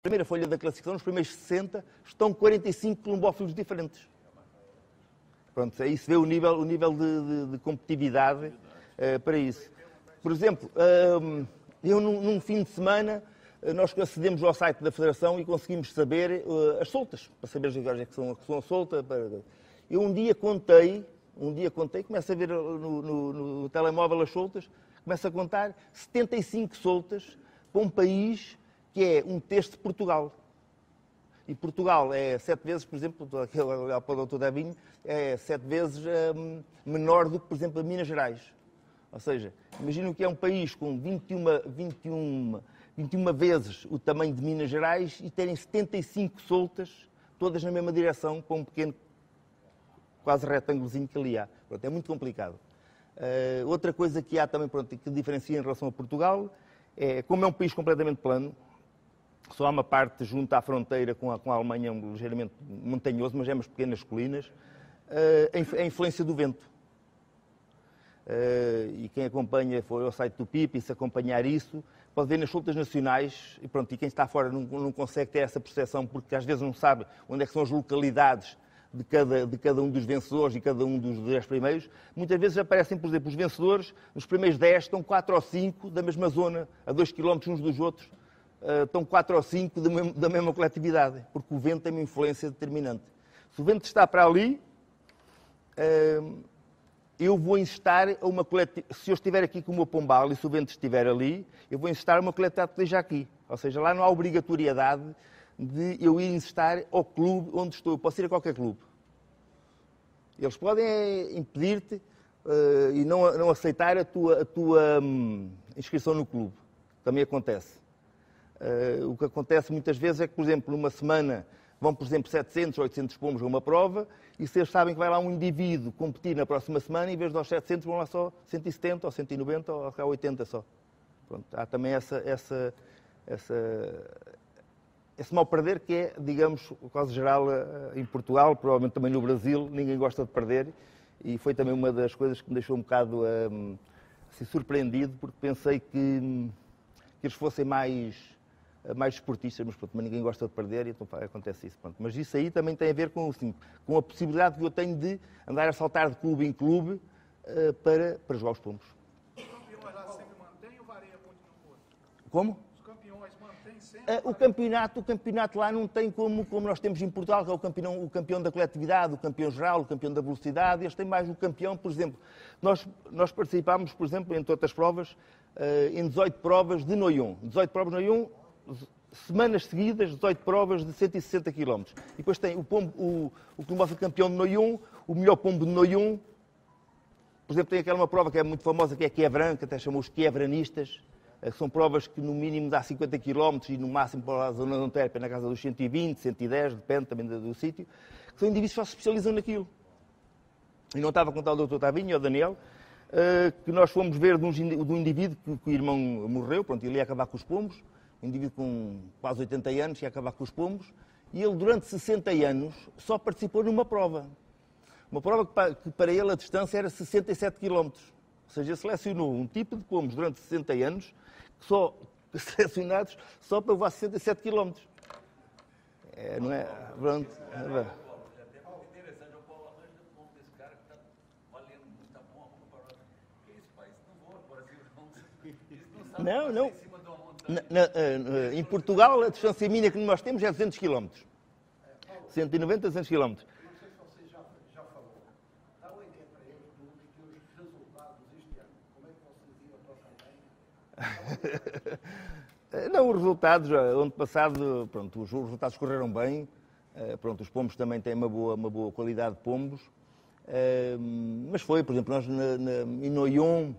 primeira folha da classificação, nos primeiros 60, estão 45 columbófilos diferentes. Pronto, aí se vê o nível de competitividade para isso. Por exemplo, eu num fim de semana, nós acedemos ao site da Federação e conseguimos saber as soltas, para saber as horas que são a solta. Eu um dia contei, começo a ver no telemóvel as soltas, começo a contar 75 soltas para um país que é um terço de Portugal. E Portugal é 7 vezes, por exemplo, aquele olhar para o Dr. Davinho, é 7 vezes menor do que, por exemplo, Minas Gerais. Ou seja, imagino que é um país com 21 vezes o tamanho de Minas Gerais e terem 75 soltas, todas na mesma direção, para um pequeno, quase retângulozinho que ali há. Pronto, é muito complicado. Outra coisa que há também, pronto, que diferencia em relação a Portugal, é como é um país completamente plano, só há uma parte junto à fronteira com a Alemanha, ligeiramente montanhoso, mas é umas pequenas colinas, a influência do vento. E quem acompanha, foi ao site do PIP, e se acompanhar isso, pode ver nas soltas nacionais, e pronto, e quem está fora não consegue ter essa percepção, porque às vezes não sabe onde é que são as localidades de cada um dos vencedores e cada um dos 10 primeiros. Muitas vezes aparecem, por exemplo, os vencedores, nos primeiros 10 estão 4 ou 5 da mesma zona, a 2 km uns dos outros, estão 4 ou 5 da mesma coletividade, porque o vento tem uma influência determinante. Se o vento está para ali, eu vou instar a uma coletividade. Se eu estiver aqui com o meu pombal e se o vento estiver ali, eu vou instar uma coletividade que esteja aqui. Ou seja, lá não há obrigatoriedade de eu ir instar ao clube onde estou. Eu posso ir a qualquer clube. Eles podem impedir-te e não aceitar a tua inscrição no clube. Também acontece. O que acontece muitas vezes é que, por exemplo, numa semana vão, por exemplo, 700, 800 pombos a uma prova e se eles sabem que vai lá um indivíduo competir na próxima semana, em vez de aos 700 vão lá só 170 ou 190 ou até 80 só. Pronto, há também esse mal perder que é, digamos, quase geral em Portugal, provavelmente também no Brasil, ninguém gosta de perder e foi também uma das coisas que me deixou um bocado assim, surpreendido, porque pensei que eles fossem mais esportistas, mas pronto, mas ninguém gosta de perder e então acontece isso. Pronto. Mas isso aí também tem a ver com a possibilidade que eu tenho de andar a saltar de clube em clube para jogar os pombos. Os campeões lá sempre mantêm ou varia muito no outro? Como? Os campeões mantêm sempre? O campeonato lá não tem como nós temos em Portugal, que é o campeão da coletividade, o campeão geral, o campeão da velocidade. Eles têm mais o campeão, por exemplo. Nós participámos, por exemplo, entre outras provas, em 18 provas de Noyon. 18 provas de Noyon, semanas seguidas, 18 provas de 160 km. E depois tem o Columbófilo campeão de Noyon, o melhor pombo de Noyon. Por exemplo, tem aquela uma prova que é muito famosa, que é Quievran, que até chamam os Quievranistas, que são provas que no mínimo dá 50 km e no máximo para a zona de Antuérpia na casa dos 120, 110, depende também do sítio, que são indivíduos que só se especializam naquilo. E não estava a contar o Dr. Tavinho, o Daniel, que nós fomos ver de um indivíduo que o irmão morreu, pronto, ele ia acabar com os pombos, um indivíduo com quase 80 anos, ia acabar com os pombos, e ele durante 60 anos só participou numa prova. Uma prova que para ele a distância era 67 km. Ou seja, selecionou um tipo de pombos durante 60 anos, selecionados só para voar 67 km. Não é? Pronto. Não. Em Portugal, a distância mínima que nós temos é 200 km. 190, 200 km. Não sei se você já falou. Dá uma ideia para eles dos resultados este ano. Como é que vocês viram a vossa mãe? Não, os resultados, ano passado, pronto, os resultados correram bem. Pronto, os pombos também têm uma boa qualidade de pombos. Mas foi, por exemplo, nós em Noyon,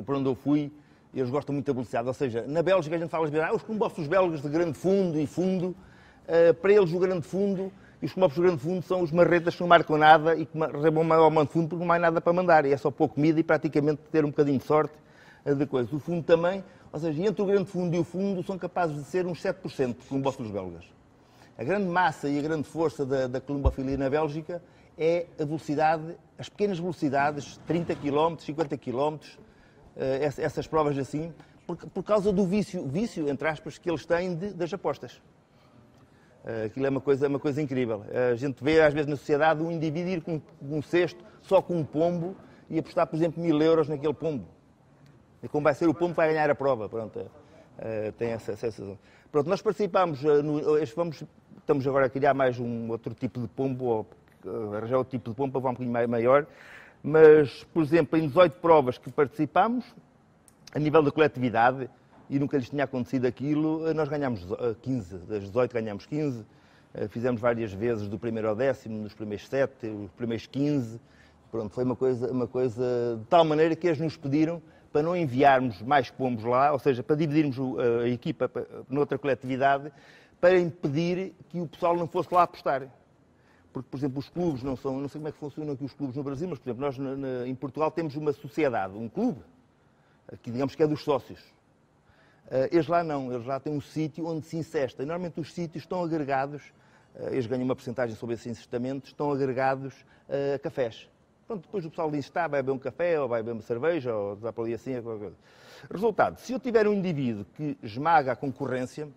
por onde eu fui, eles gostam muito da velocidade. Ou seja, na Bélgica a gente fala os columbófilos belgas de grande fundo e fundo. Para eles o grande fundo e os columbófilos de grande fundo são os marretas que não marcam nada e que recebam maior mão de fundo porque não há mais nada para mandar. E é só pouco comida e praticamente ter um bocadinho de sorte de coisa. O fundo também, ou seja, entre o grande fundo e o fundo são capazes de ser uns 7% de columbófilos belgas. A grande massa e a grande força da columbofilia na Bélgica é a velocidade, as pequenas velocidades, 30 km, 50 km, essas provas assim, por causa do vício, entre aspas, que eles têm das apostas. Aquilo é uma coisa incrível. A gente vê, às vezes, na sociedade, um indivíduo ir com um cesto, só com um pombo, e apostar, por exemplo, 1000 euros naquele pombo. E como vai ser o pombo, vai ganhar a prova. Pronto, tem essa sensação. Pronto, nós participámos, estamos agora a criar mais um outro tipo de pombo, ou arranjar outro tipo de pombo para um bocadinho maior, mas, por exemplo, em 18 provas que participámos, a nível da coletividade, e nunca lhes tinha acontecido aquilo, nós ganhámos 15, das 18 ganhámos 15, fizemos várias vezes do primeiro ao 10º, nos primeiros 7, os primeiros 15, pronto, foi uma coisa de tal maneira que eles nos pediram para não enviarmos mais pombos lá, ou seja, para dividirmos a equipa noutra coletividade, para impedir que o pessoal não fosse lá apostar. Porque, por exemplo, os clubes não sei como é que funcionam aqui os clubes no Brasil, mas, por exemplo, nós em Portugal temos uma sociedade, um clube, que digamos que é dos sócios. Eles lá não, eles lá têm um sítio onde se incesta. E, normalmente os sítios estão agregados, eles ganham uma porcentagem sobre esses incestamentos, estão agregados a cafés. Pronto, depois o pessoal diz, vai beber um café, ou vai beber uma cerveja, ou dá para ali assim, qualquer coisa. Resultado, se eu tiver um indivíduo que esmaga a concorrência,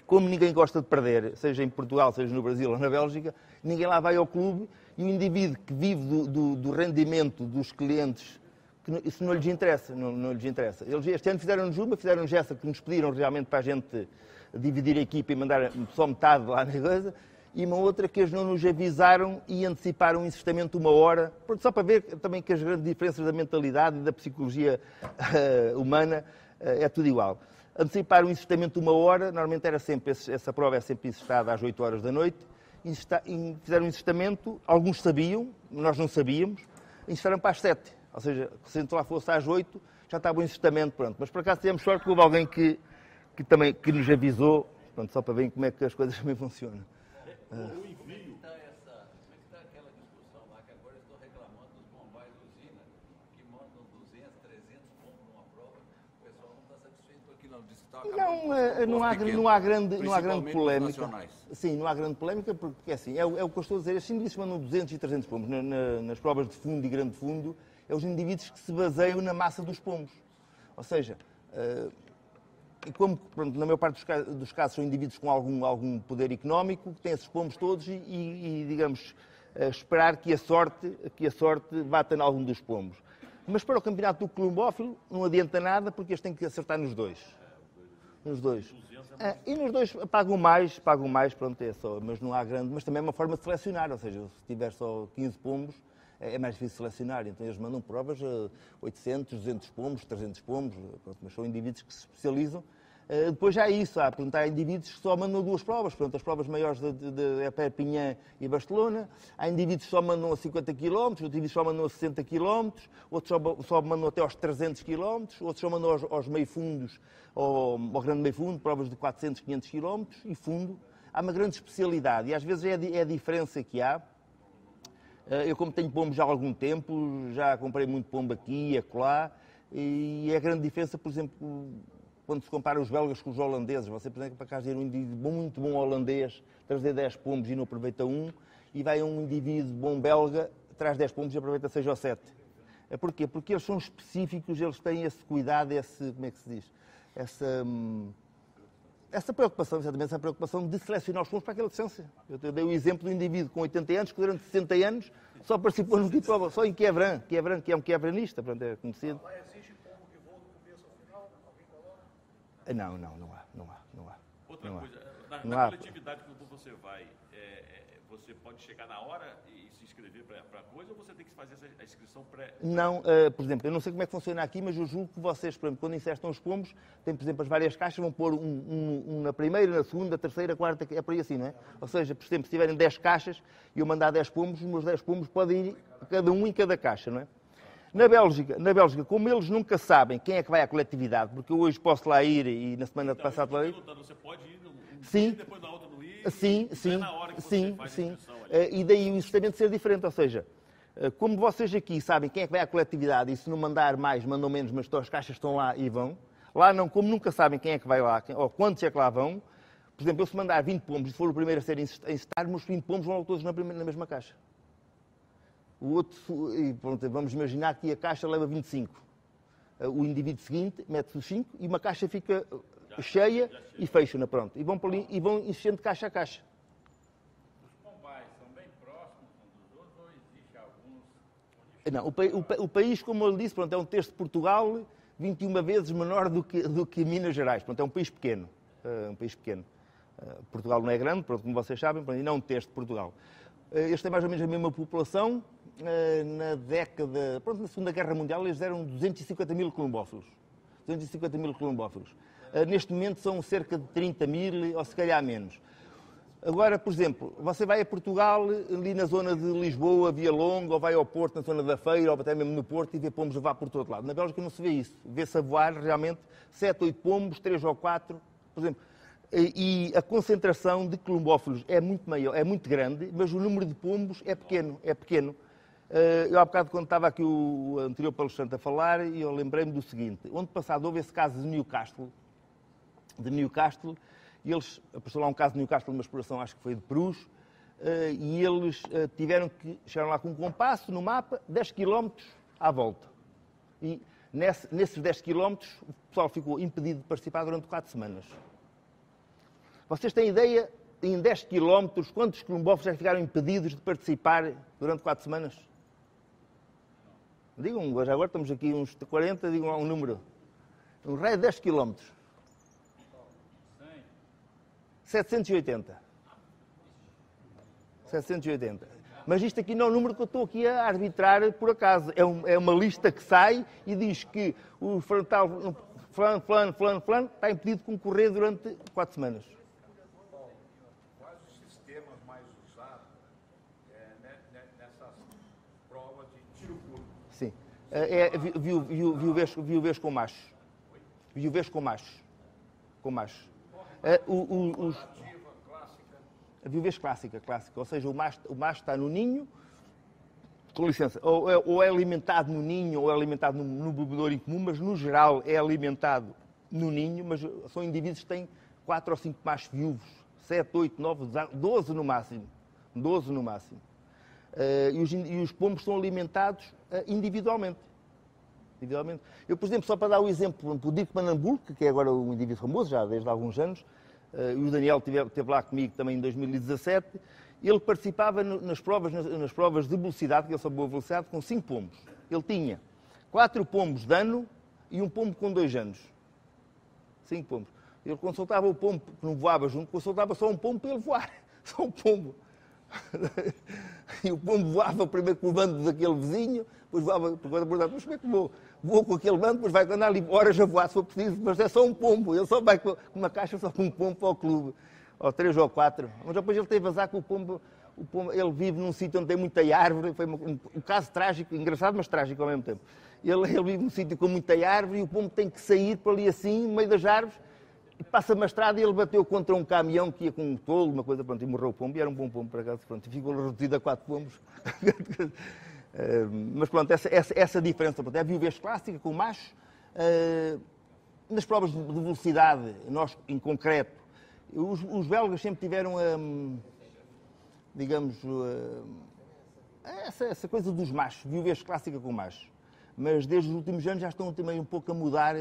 como ninguém gosta de perder, seja em Portugal, seja no Brasil ou na Bélgica, ninguém lá vai ao clube, e o indivíduo que vive do rendimento dos clientes, isso não lhes interessa, não lhes interessa. Eles este ano fizeram-nos essa, que nos pediram realmente para a gente dividir a equipa e mandar só metade lá na coisa, e uma outra que eles não nos avisaram e anteciparam o incestamento 1 hora, só para ver também que as grandes diferenças da mentalidade e da psicologia humana é tudo igual. Anteciparam o incestamento 1 hora, normalmente era sempre, essa prova é sempre incestada às 8 horas da noite, fizeram o incestamento, alguns sabiam, nós não sabíamos, incestaram para as 7. Ou seja, se a gente lá fosse às 8, já estava o incestamento, pronto. Mas por acaso tivemos sorte que houve alguém que nos avisou, pronto, só para ver como é que as coisas também funcionam. Como é que está aquela discussão lá, que agora eu estou reclamando dos bombais de usina, que mandam 200, 300 pombos numa prova, o pessoal não está satisfeito com aquilo, não, diz que está acabando. Não há grande polémica. Sim, não há grande polémica, porque assim, é o que eu estou a dizer, estes indivíduos mandam 200 e 300 pombos nas provas de fundo e grande fundo, é os indivíduos que se baseiam na massa dos pombos. Ou seja, e como pronto, na maior parte dos casos são indivíduos com algum poder económico, que têm esses pombos todos e digamos, esperar que a sorte bata em algum dos pombos. Mas para o campeonato do columbófilo não adianta nada, porque eles têm que acertar nos dois. Nos dois. E nos dois pagam mais, pronto, é só. Mas não há grande. Mas também é uma forma de selecionar, ou seja, se tiver só 15 pombos, é mais difícil selecionar. Então eles mandam provas a 800, 200 pombos, 300 pombos, pronto, mas são indivíduos que se especializam. Depois já é isso, há indivíduos que só mandam 2 provas, pronto, as provas maiores de Perpignan e Barcelona, há indivíduos que só mandam a 50 km, outros indivíduos só mandam a 60 km, outros só mandam até aos 300 km, outros só mandam aos meio-fundos, ao grande meio-fundo, provas de 400, 500 km e fundo. Há uma grande especialidade e às vezes é a diferença que há. Eu, como tenho pombo já há algum tempo, já comprei muito pombo aqui e acolá, e é a grande diferença, por exemplo, quando se compara os belgas com os holandeses. Você, por exemplo, para cá dizer um indivíduo muito bom holandês, trazer 10 pombos e não aproveita um, e vai um indivíduo bom belga, traz 10 pombos e aproveita 6 ou 7. Porquê? Porque eles são específicos, eles têm esse cuidado, como é que se diz? Essa preocupação, exatamente, essa preocupação de selecionar os pombos para aquela distância. Eu dei o exemplo do indivíduo com 80 anos, que durante 60 anos só participou num tipo de prova, só em Quebran, que é um quebranista, pronto, é conhecido. Lá existe pombo que volta do começo ao final? Alguém coloca? Não há. Outra não coisa, há. na coletividade, quando você vai, você pode chegar na hora e se inscrever para a coisa, ou você tem que fazer a inscrição pré? Não, por exemplo, eu não sei como é que funciona aqui, mas eu julgo que vocês, por exemplo, quando incestam os pombos, têm, por exemplo, as várias caixas, vão pôr um na primeira, na segunda, terceira, quarta, é por aí assim, não é? Ou seja, por exemplo, se tiverem 10 caixas e eu mandar 10 pombos, os meus 10 pombos podem ir cada um em cada caixa, não é? Na Bélgica, como eles nunca sabem quem é que vai à coletividade, porque eu hoje posso lá ir e na semana passada lá ir. Você pode ir Sim. dia, depois na outra não ir. Sim. Na hora que você faz a inscrição ali. E daí o incestamento ser diferente, ou seja, como vocês aqui sabem quem é que vai à coletividade e se não mandar mais, mandam menos, mas as caixas estão lá e vão. Lá não, como nunca sabem quem é que vai lá, ou quantos é que lá vão, por exemplo, eu se mandar 20 pombos e se for o primeiro a ser incestado, os 20 pombos vão todos na mesma caixa. O outro, e pronto, vamos imaginar que a caixa leva 25. o indivíduo seguinte, mete-se os 5 e uma caixa fica cheia e fecha-na, pronto. E vão por ali, e vão enchendo de caixa a caixa. Os pombais são bem próximos uns dos outros ou existe alguns? Não, o país, como eu disse, pronto, é um terço de Portugal, 21 vezes menor do que Minas Gerais. Pronto, é um país pequeno. Portugal não é grande, pronto, como vocês sabem, pronto, e não é um terço de Portugal. Este é mais ou menos a mesma população. Na década, pronto, na Segunda Guerra Mundial, eles eram 250 mil colombófilos. 250 mil colombófilos. Neste momento são cerca de 30 mil, ou se calhar menos. Agora, por exemplo, você vai a Portugal, ali na zona de Lisboa, Via Longa, ou vai ao Porto, na zona da Feira, ou até mesmo no Porto, e vê pombos a voar por todo lado. Na Bélgica não se vê isso. Vê-se a voar realmente 7, 8 pombos, 3 ou 4, por exemplo. E a concentração de colombófilos é muito maior, é muito grande, mas o número de pombos é pequeno, é pequeno. Eu há bocado, quando estava aqui o anterior palestrante a falar, eu lembrei-me do seguinte. Onde passado houve esse caso de Newcastle, e eles, apareceu lá um caso de Newcastle, uma exploração, acho que foi de perus, e eles tiveram que, chegaram lá com um compasso no mapa, 10 km à volta. E nesses 10 km o pessoal ficou impedido de participar durante 4 semanas. Vocês têm ideia, em 10 km, quantos colombófilos já ficaram impedidos de participar durante 4 semanas? Digam, agora estamos aqui uns 40, digam lá um número. Um raio de 10 km. 780. 780. Mas isto aqui não é o número que eu estou aqui a arbitrar por acaso. É uma lista que sai e diz que o fulano está impedido de concorrer durante 4 semanas. Quais os sistemas mais usados nessas provas de tiro curto? Sim. Viuvez com macho. Viuvez com macho. Com macho. A viuvez clássica. Ou seja, o macho está no ninho, com licença, ou é alimentado no ninho ou é alimentado no bebedouro em comum, mas no geral é alimentado no ninho, mas são indivíduos que têm 4 ou 5 machos viúvos, 7, 8, 9, 12 no máximo. 12 no máximo. E os pombos são alimentados individualmente. Eu, por exemplo, só para dar o exemplo, o Dirk Manamburg, que é agora um indivíduo famoso, já desde há alguns anos, e o Daniel esteve lá comigo também em 2017, ele participava nas provas de velocidade, que ele só boa velocidade, com 5 pombos. Ele tinha 4 pombos de ano e um pombo com 2 anos. 5 pombos. Ele, quando soltava o pombo, que não voava junto, quando soltava só um pombo para ele voar. Só um pombo. E o pombo voava primeiro com o bando daquele vizinho, depois voava, mas como é que voou? Voou com aquele bando, depois vai andar ali horas a voar, se for preciso, mas é só um pombo. Ele só vai com uma caixa, só com um pombo para o clube. Ou 3 ou 4. Mas depois ele teve azar com o pombo. Ele vive num sítio onde tem muita árvore. Foi um caso trágico, engraçado, mas trágico ao mesmo tempo. Ele vive num sítio com muita árvore e o pombo tem que sair por ali assim, no meio das árvores, e passa uma estrada e ele bateu contra um caminhão que ia com um tolo, uma coisa, pronto, e morreu o pombo. E era um bom pombo, por acaso, pronto, e ficou reduzido a 4 pombos. Mas pronto, essa diferença, pronto, é a viuvez clássica com o macho. Nas provas de velocidade, nós em concreto, os belgas sempre tiveram, digamos, essa coisa dos machos, viuvez clássica com macho. Mas desde os últimos anos já estão também um pouco a mudar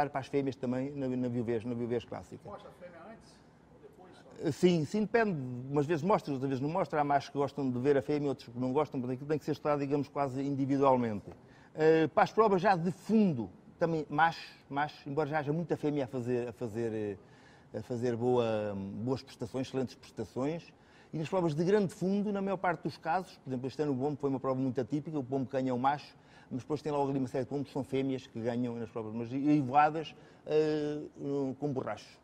para as fêmeas também na viuvez clássica. Mostra a fêmea antes ou depois? Sim, depende. Umas vezes mostra, outras vezes não mostra. Há machos que gostam de ver a fêmea, outros que não gostam, porque aquilo tem que ser estudado, digamos, quase individualmente. Para as provas já de fundo, também machos, embora já haja muita fêmea a fazer boas prestações, excelentes prestações. E nas provas de grande fundo, na maior parte dos casos, por exemplo, este ano o pombo foi uma prova muito atípica, o pombo ganha um macho, mas depois tem logo ali uma série de pombos que são fêmeas que ganham nas provas, mas voadas com borracho,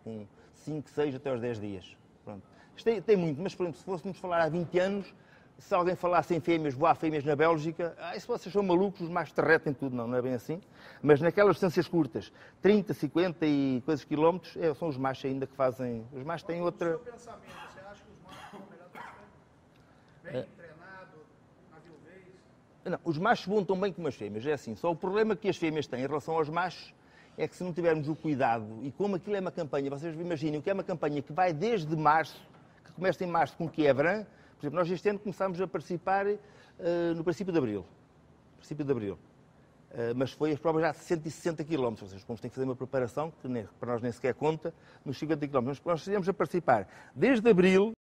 com 5, 6 até aos 10 dias. Pronto. Isto tem muito, mas por exemplo, se fôssemos falar há 20 anos, se alguém falasse em fêmeas, voar fêmeas na Bélgica, se vocês são malucos, os machos derretem tudo, não é bem assim. Mas naquelas distâncias curtas, 30, 50 e coisas quilómetros, são os machos ainda que fazem. Os machos têm outra. O seu pensamento, você acha que os machos são melhor que as fêmeas? Bem treinados, na viuvez? Não, os machos voam tão bem como as fêmeas, é assim. Só o problema que as fêmeas têm em relação aos machos é que se não tivermos o cuidado, e como aquilo é uma campanha, vocês imaginem que é uma campanha que vai desde março, que começa em março com Quiebran. Por exemplo, nós este ano começámos a participar no princípio de abril. Mas foi as provas já de 160 km, ou seja, os pombos têm que fazer uma preparação que para nós nem sequer conta nos 50 km. Mas nós estivemos a participar desde abril